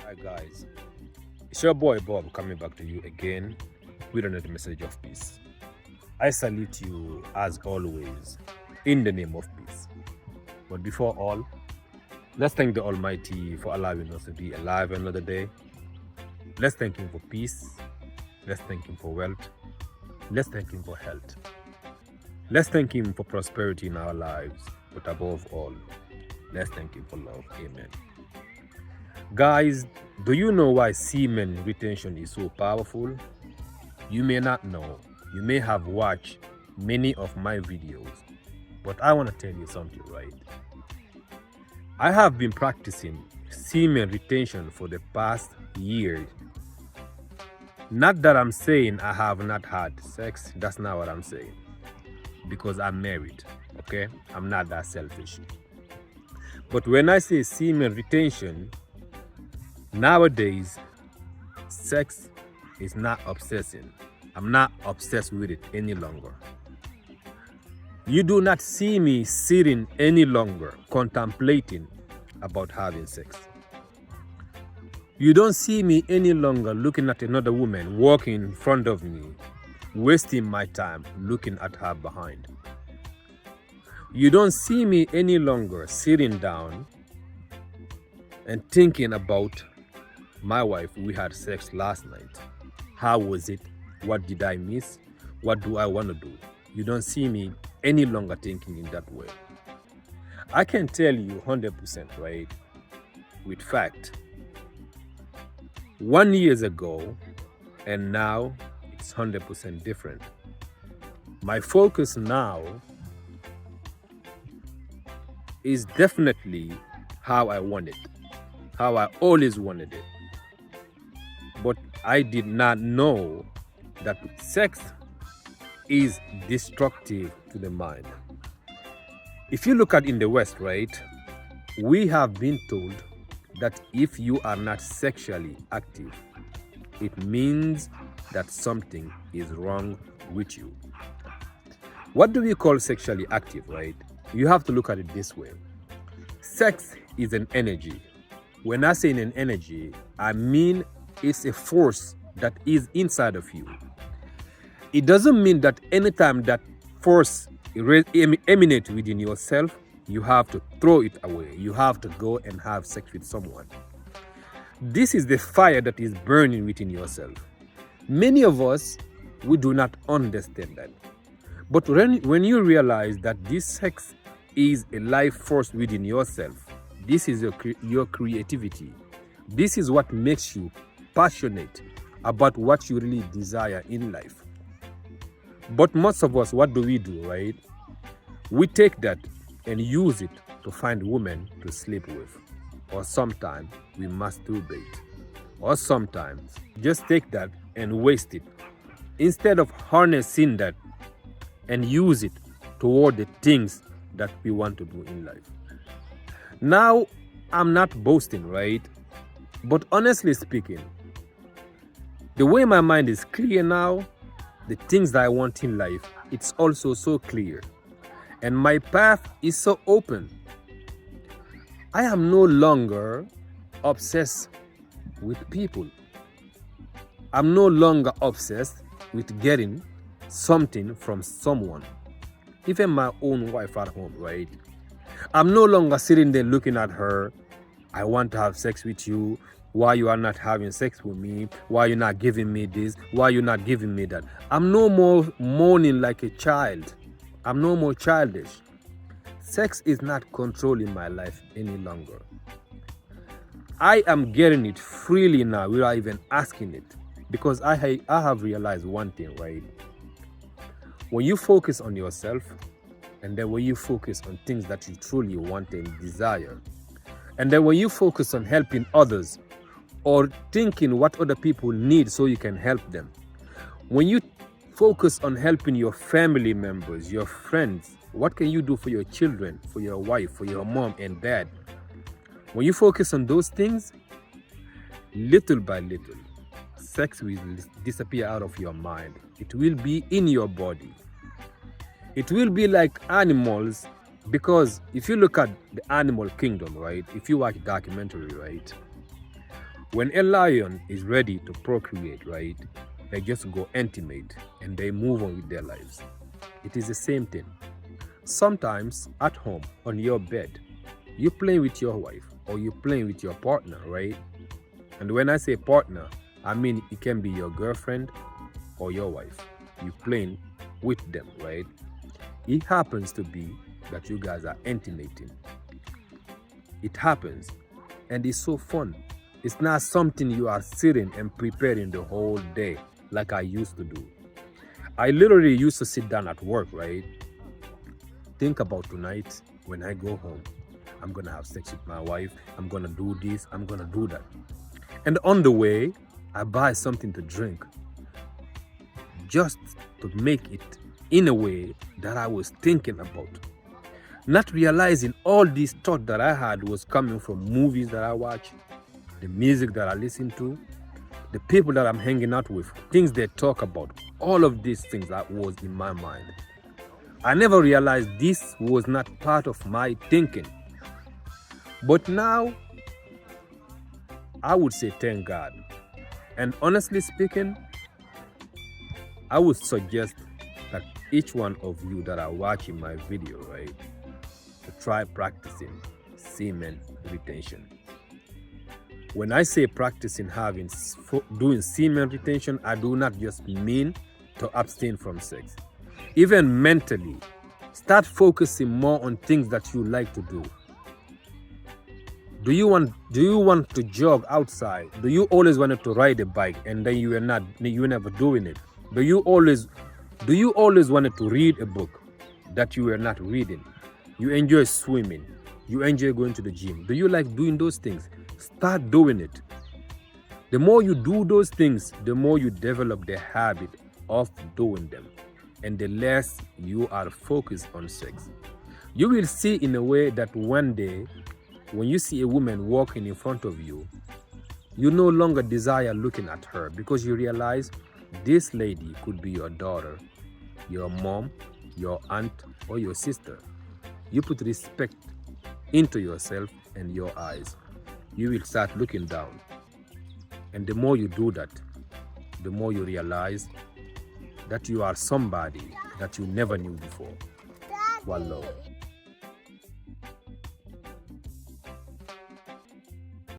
Hi guys, it's your boy Bob coming back to you again with another message of peace. I salute you as always in the name of peace. But before all, let's thank the Almighty for allowing us to be alive another day. Let's thank Him for peace. Let's thank Him for wealth. Let's thank Him for health. Let's thank Him for prosperity in our lives. But above all, let's thank Him for love. Amen. Guys, do you know why semen retention is so powerful? You may not know. You may have watched many of my videos, but I want to tell you something, right? I have been practicing semen retention for the past years. Not that I'm saying I have not had sex, that's not what I'm saying. Because I'm married, okay? I'm not that selfish. But when I say semen retention, nowadays, sex is not obsessing. I'm not obsessed with it any longer. You do not see me sitting any longer contemplating about having sex. You don't see me any longer looking at another woman walking in front of me, wasting my time looking at her behind. You don't see me any longer sitting down and thinking about my wife. We had sex last night. How was it? What did I miss? What do I want to do? You don't see me any longer thinking in that way. I can tell you 100%, right, with fact. 1 year ago and now it's 100% different. My focus now is definitely how I want it, how I always wanted it. But I did not know that sex is destructive to the mind. If you look at in the West, right, we have been told that if you are not sexually active, it means that something is wrong with you. What do we call sexually active, right? You have to look at it this way. Sex is an energy. When I say an energy, I mean it's a force that is inside of you. It doesn't mean that anytime that force emanates within yourself, you have to throw it away. You have to go and have sex with someone. This is the fire that is burning within yourself. Many of us, we do not understand that. But when you realize that this sex is a life force within yourself, this is your creativity. This is what makes you passionate about what you really desire in life. But most of us, what do, right? We take that and use it to find women to sleep with. Or sometimes we masturbate. Or sometimes just take that and waste it. Instead of harnessing that and use it toward the things that we want to do in life. Now, I'm not boasting, right? But honestly speaking, the way my mind is clear now, the things that I want in life, it's also so clear. And my path is so open. I am no longer obsessed with people. I'm no longer obsessed with getting something from someone. Even my own wife at home, right? I'm no longer sitting there looking at her. I want to have sex with you. Why you are not having sex with me? Why you not giving me this? Why you not giving me that? I'm no more mourning like a child. I'm no more childish. Sex is not controlling my life any longer. I am getting it freely now without even asking it. Because I have realized one thing, right? When you focus on yourself, and then when you focus on things that you truly want and desire, and then when you focus on helping others, or thinking what other people need so you can help them. When you focus on helping your family members, your friends, what can you do for your children, for your wife, for your mom and dad? When you focus on those things, little by little, sex will disappear out of your mind. It will be in your body. It will be like animals, because if you look at the animal kingdom, right? If you watch documentary, right? When a lion is ready to procreate, right, they just go intimate and they move on with their lives. It is the same thing. Sometimes at home, on your bed, you playing with your wife or you playing with your partner, right? And when I say partner, I mean it can be your girlfriend or your wife. You playing with them, right? It happens to be that you guys are intimating. It happens, and it's so fun. It's not something you are sitting and preparing the whole day like I used to do. I literally used to sit down at work, right? Think about tonight when I go home. I'm gonna have sex with my wife. I'm gonna do this. I'm gonna do that. And on the way, I buy something to drink just to make it in a way that I was thinking about. Not realizing all these thoughts that I had was coming from movies that I watch, the music that I listen to, the people that I'm hanging out with, things they talk about, all of these things that was in my mind. I never realized this was not part of my thinking. But now, I would say thank God. And honestly speaking, I would suggest that each one of you that are watching my video, right, to try practicing semen retention. When I say practicing doing semen retention, I do not just mean to abstain from sex. Even mentally, start focusing more on things that you like to do. Do you want to jog outside? Do you always wanted to ride a bike and then you were never doing it? Do you always wanted to read a book that you were not reading? You enjoy swimming. You enjoy going to the gym. Do you like doing those things? Start doing it. The more you do those things, the more you develop the habit of doing them, and the less you are focused on sex. You will see in a way that one day, when you see a woman walking in front of you, you no longer desire looking at her because you realize this lady could be your daughter, your mom, your aunt, or your sister. You put respect into yourself and your eyes. You will start looking down. And the more you do that, the more you realize that you are somebody that you never knew before. One love.